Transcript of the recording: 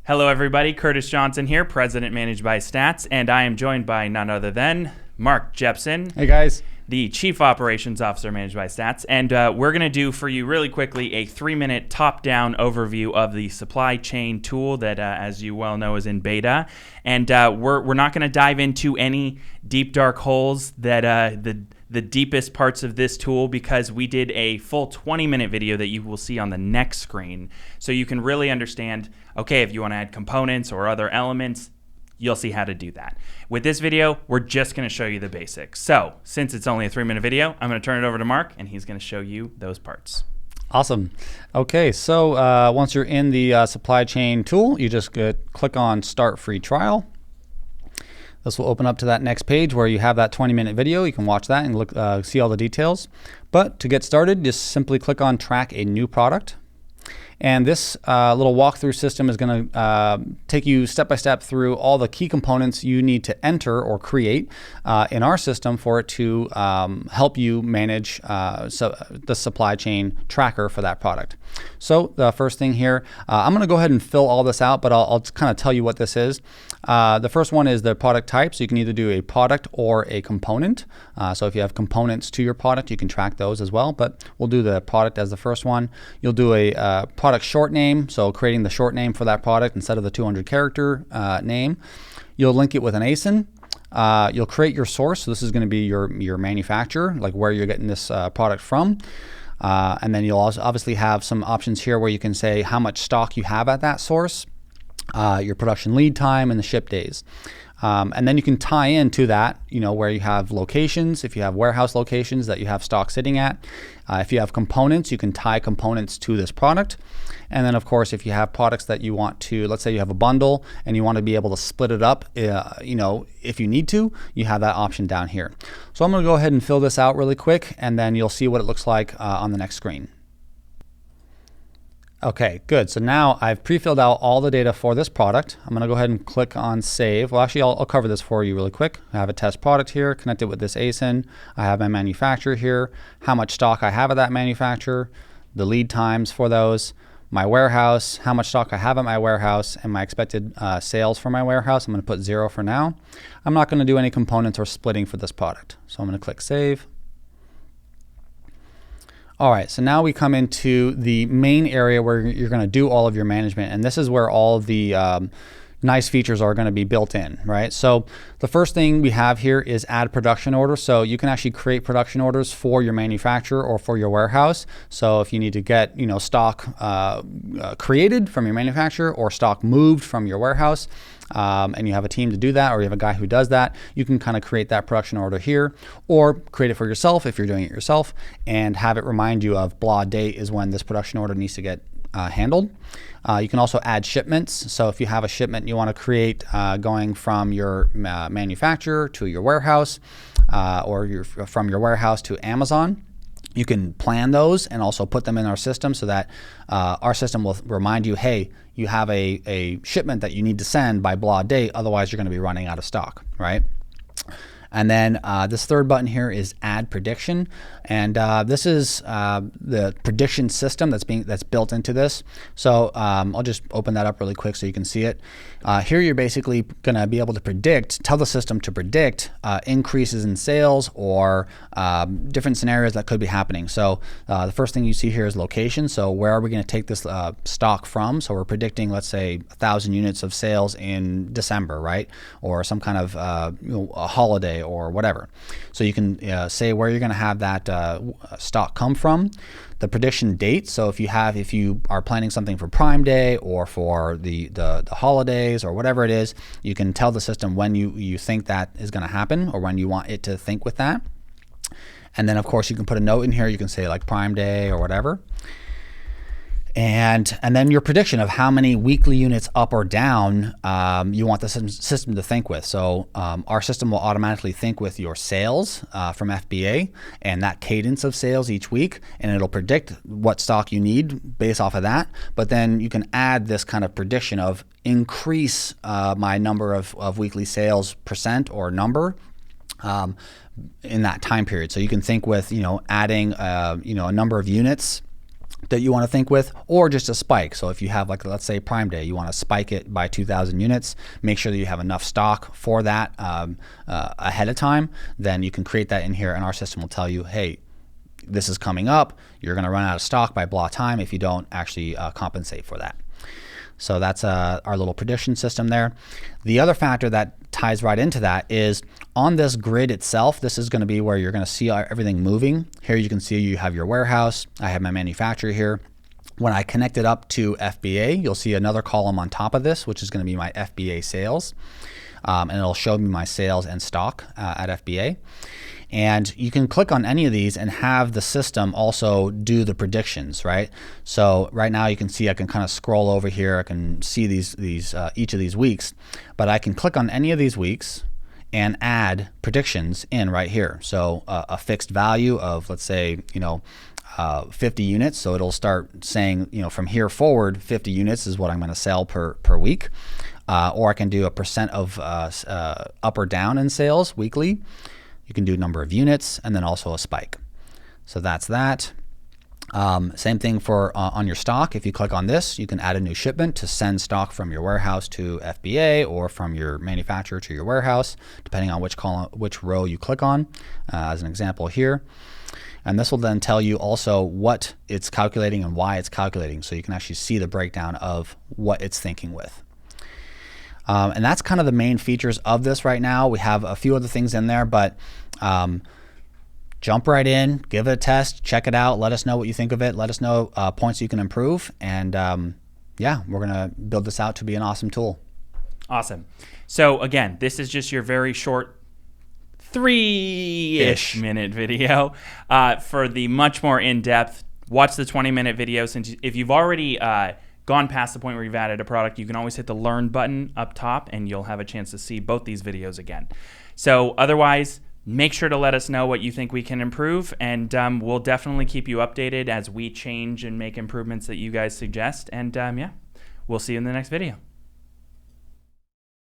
Hello, everybody. Curtis Johnson here, President ManageByStats, and I am joined by none other than Mark Jepson. Hey, guys. The Chief Operations Officer, ManageByStats, and we're going to do for you really quickly a 3-minute top-down overview of the supply chain tool that, as you well know, is in beta. And we're not going to dive into any deep, dark holes that the deepest parts of this tool, because we did a full 20-minute video that you will see on the next screen, so you can really understand, okay, if you want to add components or other elements, you'll see how to do that. With this video, we're just going to show you the basics. So since it's only a 3-minute video, I'm going to turn it over to Mark, and he's going to show you those parts. Awesome. Okay, so once you're in the supply chain tool, you just click on Start Free Trial. This will open up to that next page where you have that 20-minute video. You can watch that and look, see all the details. But to get started, just simply click on Track a New Product. And this little walkthrough system is going to take you step by step through all the key components you need to enter or create in our system for it to help you manage the supply chain tracker for that product. So the first thing here, I'm going to go ahead and fill all this out, but I'll kind of tell you what this is. The first one is the product type. So you can either do a product or a component. So if you have components to your product, you can track those as well, but we'll do the product as the first one. You'll do a product short name, so creating the short name for that product instead of the 200 character name. You'll link it with an ASIN. You'll create your source, so this is going to be your manufacturer, like where you're getting this product from. And then you'll also obviously have some options here where you can say how much stock you have at that source, your production lead time, and the ship days. And then you can tie into that, where you have locations, if you have warehouse locations that you have stock sitting at. If you have components, you can tie components to this product. And then, of course, if you have products that you want to, let's say you have a bundle and you want to be able to split it up, if you need to, you have that option down here. So I'm going to go ahead and fill this out really quick, and then you'll see what it looks like on the next screen. Okay, good. So now I've pre-filled out all the data for this product. I'm going to go ahead and click on Save. Well, actually, I'll cover this for you really quick. I have a test product here connected with this ASIN. I have my manufacturer here, how much stock I have at that manufacturer, the lead times for those, my warehouse, how much stock I have at my warehouse, and my expected sales for my warehouse. I'm going to put 0 for now. I'm not going to do any components or splitting for this product. So I'm going to click Save. All right, so now we come into the main area where you're going to do all of your management, and this is where all of the nice features are going to be built in, right? So the first thing we have here is add production order. So you can actually create production orders for your manufacturer or for your warehouse. So if you need to get stock created from your manufacturer or stock moved from your warehouse, and you have a team to do that, or you have a guy who does that, you can kind of create that production order here, or create it for yourself if you're doing it yourself, and have it remind you of blah date is when this production order needs to get handled. You can also add shipments. So if you have a shipment you want to create going from your manufacturer to your warehouse, or from your warehouse to Amazon, you can plan those and also put them in our system so that our system will remind you, hey, you have a shipment that you need to send by blah date, otherwise you're going to be running out of stock, right? And then this third button here is Add Prediction, and this is the prediction system that's built into this. So I'll just open that up really quick so you can see it. Here you're basically going to be able to tell the system to predict increases in sales or different scenarios that could be happening. So the first thing you see here is location. So where are we going to take this stock from? So we're predicting, let's say, 1,000 units of sales in December, right? Or some kind of a holiday or whatever. So you can say where you're going to have that stock come from. The prediction date. So if you are planning something for Prime Day or for the holidays or whatever it is, you can tell the system when you think that is going to happen or when you want it to think with that. And then of course you can put a note in here. You can say like Prime Day or whatever. And then your prediction of how many weekly units up or down you want the system to think with. So our system will automatically think with your sales from FBA and that cadence of sales each week, and it'll predict what stock you need based off of that. But then you can add this kind of prediction of increase my number of weekly sales percent or number in that time period. So you can think with adding a number of units that you want to think with, or just a spike. So if you have, like, let's say Prime Day, you want to spike it by 2,000 units, make sure that you have enough stock for that ahead of time, then you can create that in here, and our system will tell you, hey, this is coming up, you're going to run out of stock by blah time if you don't actually compensate for that. So that's our little prediction system there. The other factor that ties right into that is on this grid itself, this is going to be where you're going to see everything moving. Here you can see you have your warehouse. I have my manufacturer here. When I connect it up to FBA, you'll see another column on top of this, which is going to be my FBA sales. And it'll show me my sales and stock at FBA. And you can click on any of these and have the system also do the predictions, right? So right now you can see I can kind of scroll over here. I can see these each of these weeks, but I can click on any of these weeks and add predictions in right here. So a fixed value of, let's say, 50 units. So it'll start saying, from here forward, 50 units is what I'm going to sell per week. Or I can do a percent of up or down in sales weekly. You can do number of units and then also a spike. So that's that. Same thing for on your stock. If you click on this, you can add a new shipment to send stock from your warehouse to FBA or from your manufacturer to your warehouse, depending on which row you click on, as an example here. And this will then tell you also what it's calculating and why it's calculating, so you can actually see the breakdown of what it's thinking with. And that's kind of the main features of this right now. We have a few other things in there, but jump right in, give it a test, check it out, let us know what you think of it, let us know points you can improve, and yeah, we're going to build this out to be an awesome tool. Awesome. So again, this is just your very short 3-ish minute video. For the much more in-depth, watch the 20-minute video. Since if you've already gone past the point where you've added a product, you can always hit the learn button up top and you'll have a chance to see both these videos again. So otherwise, make sure to let us know what you think we can improve, and we'll definitely keep you updated as we change and make improvements that you guys suggest. And yeah, we'll see you in the next video.